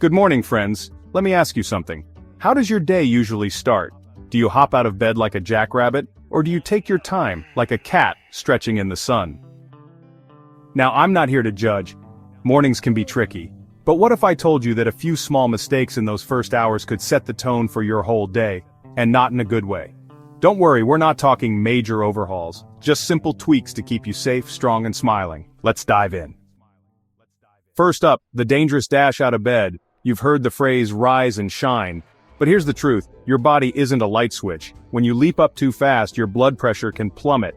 Good morning, friends. Let me ask you something. How does your day usually start? Do you hop out of bed like a jackrabbit, or do you take your time, like a cat, stretching in the sun? Now, I'm not here to judge. Mornings can be tricky. But what if I told you that a few small mistakes in those first hours could set the tone for your whole day, and not in a good way? Don't worry, we're not talking major overhauls, just simple tweaks to keep you safe, strong, and smiling. Let's dive in. First up, the dangerous dash out of bed. You've heard the phrase rise and shine. But here's the truth, your body isn't a light switch. When you leap up too fast, your blood pressure can plummet.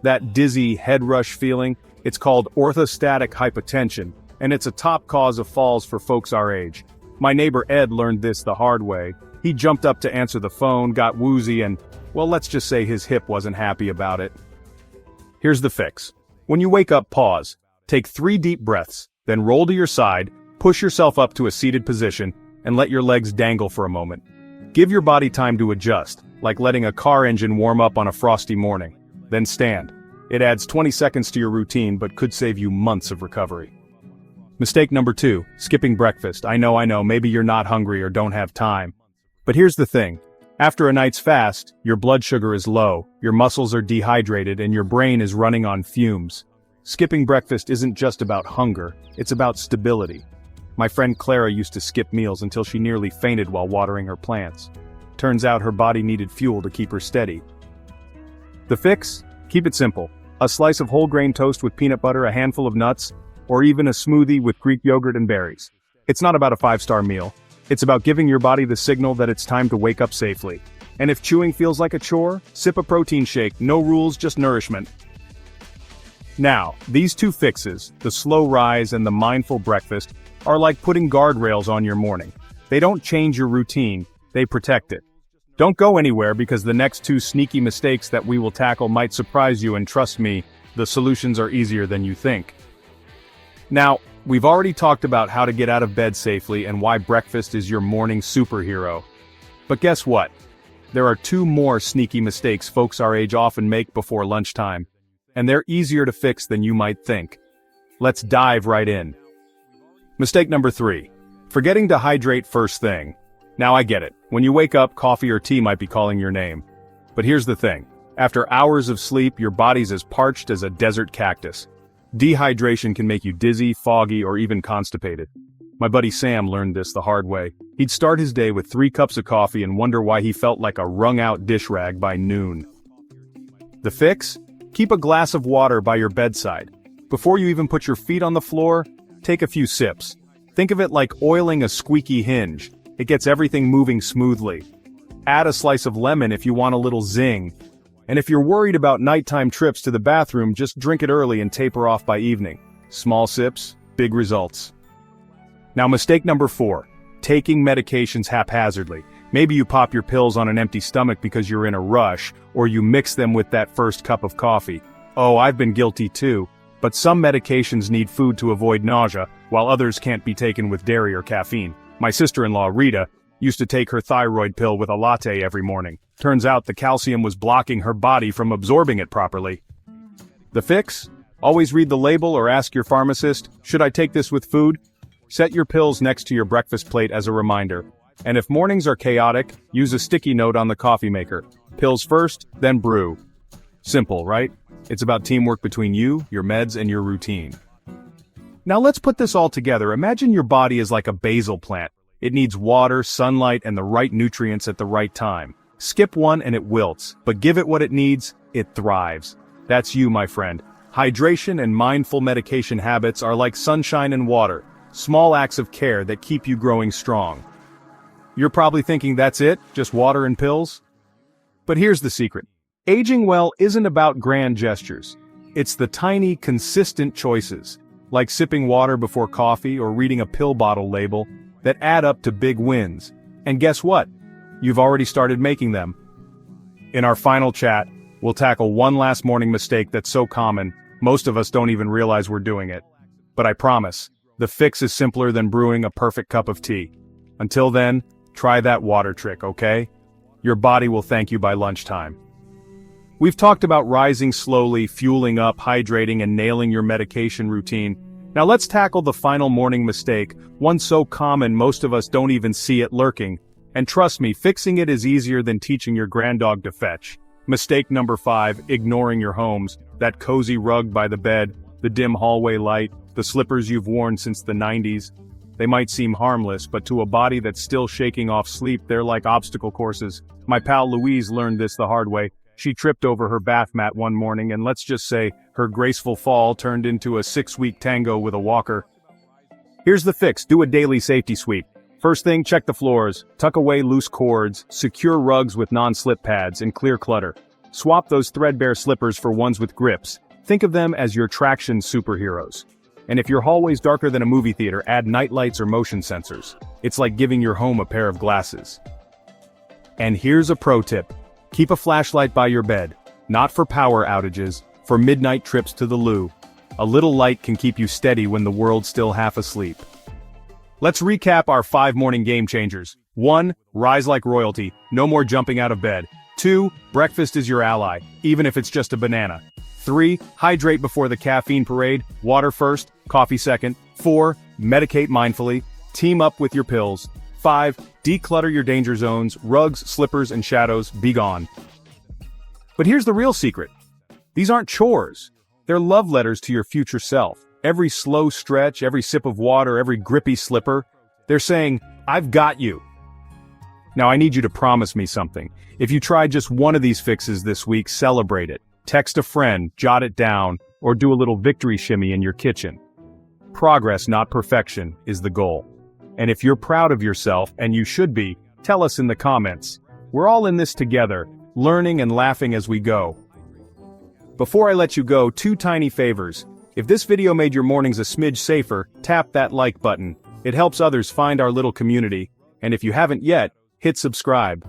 That dizzy head rush feeling, it's called orthostatic hypotension, and it's a top cause of falls for folks our age. My neighbor Ed learned this the hard way. He jumped up to answer the phone, got woozy, and, well, let's just say his hip wasn't happy about it. Here's the fix. When you wake up, pause. Take 3 deep breaths, then roll to your side, push yourself up to a seated position, and let your legs dangle for a moment. Give your body time to adjust, like letting a car engine warm up on a frosty morning. Then stand. It adds 20 seconds to your routine but could save you months of recovery. Mistake number 2, skipping breakfast. I know, maybe you're not hungry or don't have time. But here's the thing. After a night's fast, your blood sugar is low, your muscles are dehydrated, and your brain is running on fumes. Skipping breakfast isn't just about hunger, it's about stability. My friend Clara used to skip meals until she nearly fainted while watering her plants. Turns out her body needed fuel to keep her steady. The fix? Keep it simple. A slice of whole grain toast with peanut butter, a handful of nuts, or even a smoothie with Greek yogurt and berries. It's not about a 5-star meal. It's about giving your body the signal that it's time to wake up safely. And if chewing feels like a chore, sip a protein shake, no rules, just nourishment. Now, these 2 fixes, the slow rise and the mindful breakfast, are like putting guardrails on your morning. They don't change your routine, they protect it. Don't go anywhere because the next 2 sneaky mistakes that we will tackle might surprise you, and trust me, the solutions are easier than you think. Now, we've already talked about how to get out of bed safely and why breakfast is your morning superhero. But guess what? There are 2 more sneaky mistakes folks our age often make before lunchtime. And they're easier to fix than you might think. Let's dive right in. Mistake number 3. Forgetting to hydrate first thing. Now I get it. When you wake up, coffee or tea might be calling your name. But here's the thing. After hours of sleep, your body's as parched as a desert cactus. Dehydration can make you dizzy, foggy, or even constipated. My buddy Sam learned this the hard way. He'd start his day with 3 cups of coffee and wonder why he felt like a wrung-out dish rag by noon. The fix? Keep a glass of water by your bedside. Before you even put your feet on the floor, take a few sips. Think of it like oiling a squeaky hinge. It gets everything moving smoothly. Add a slice of lemon if you want a little zing. And if you're worried about nighttime trips to the bathroom, just drink it early and taper off by evening. Small sips, big results. Now, mistake number 4. Taking medications haphazardly. Maybe you pop your pills on an empty stomach because you're in a rush, or you mix them with that first cup of coffee. Oh, I've been guilty too. But some medications need food to avoid nausea, while others can't be taken with dairy or caffeine. My sister-in-law, Rita, used to take her thyroid pill with a latte every morning. Turns out the calcium was blocking her body from absorbing it properly. The fix? Always read the label or ask your pharmacist, should I take this with food? Set your pills next to your breakfast plate as a reminder. And if mornings are chaotic, use a sticky note on the coffee maker. Pills first, then brew. Simple, right? It's about teamwork between you, your meds, and your routine. Now let's put this all together. Imagine your body is like a basil plant. It needs water, sunlight, and the right nutrients at the right time. Skip one and it wilts, but give it what it needs, it thrives. That's you, my friend. Hydration and mindful medication habits are like sunshine and water, small acts of care that keep you growing strong. You're probably thinking that's it, just water and pills? But here's the secret. Aging well isn't about grand gestures. It's the tiny, consistent choices, like sipping water before coffee or reading a pill bottle label, that add up to big wins. And guess what? You've already started making them. In our final chat, we'll tackle one last morning mistake that's so common, most of us don't even realize we're doing it. But I promise, the fix is simpler than brewing a perfect cup of tea. Until then, try that water trick, okay? Your body will thank you by lunchtime. We've talked about rising slowly, fueling up, hydrating, and nailing your medication routine. Now let's tackle the final morning mistake, one so common most of us don't even see it lurking. And trust me, fixing it is easier than teaching your granddog to fetch. Mistake number 5, ignoring your homes. That cozy rug by the bed, the dim hallway light, the slippers you've worn since the 90s. They might seem harmless, but to a body that's still shaking off sleep, they're like obstacle courses. My pal Louise learned this the hard way. She tripped over her bath mat one morning, and let's just say, her graceful fall turned into a 6-week tango with a walker. Here's the fix: do a daily safety sweep. First thing, check the floors, tuck away loose cords, secure rugs with non-slip pads, and clear clutter. Swap those threadbare slippers for ones with grips. Think of them as your traction superheroes. And if your hallway's darker than a movie theater, add night lights or motion sensors. It's like giving your home a pair of glasses. And here's a pro tip. Keep a flashlight by your bed. Not for power outages, for midnight trips to the loo. A little light can keep you steady when the world's still half asleep. Let's recap our 5 morning game changers. 1. Rise like royalty. No more jumping out of bed. 2. Breakfast is your ally, even if it's just a banana. 3. Hydrate before the caffeine parade. Water first, coffee second. 4. Medicate mindfully. Team up with your pills. 5. Declutter your danger zones. Rugs, slippers, and shadows, be gone. But here's the real secret. These aren't chores. They're love letters to your future self. Every slow stretch, every sip of water, every grippy slipper, they're saying, I've got you. Now I need you to promise me something. If you try just one of these fixes this week, celebrate it. Text a friend, jot it down, or do a little victory shimmy in your kitchen. Progress, not perfection, is the goal. And if you're proud of yourself, and you should be, tell us in the comments. We're all in this together, learning and laughing as we go. Before I let you go, 2 tiny favors. If this video made your mornings a smidge safer, tap that like button. It helps others find our little community. And if you haven't yet, hit subscribe.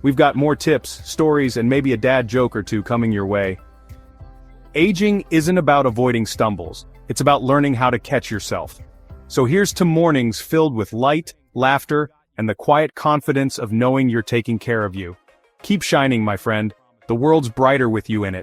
We've got more tips, stories, and maybe a dad joke or two coming your way. Aging isn't about avoiding stumbles. It's about learning how to catch yourself. So here's to mornings filled with light, laughter, and the quiet confidence of knowing you're taking care of you. Keep shining, my friend. The world's brighter with you in it.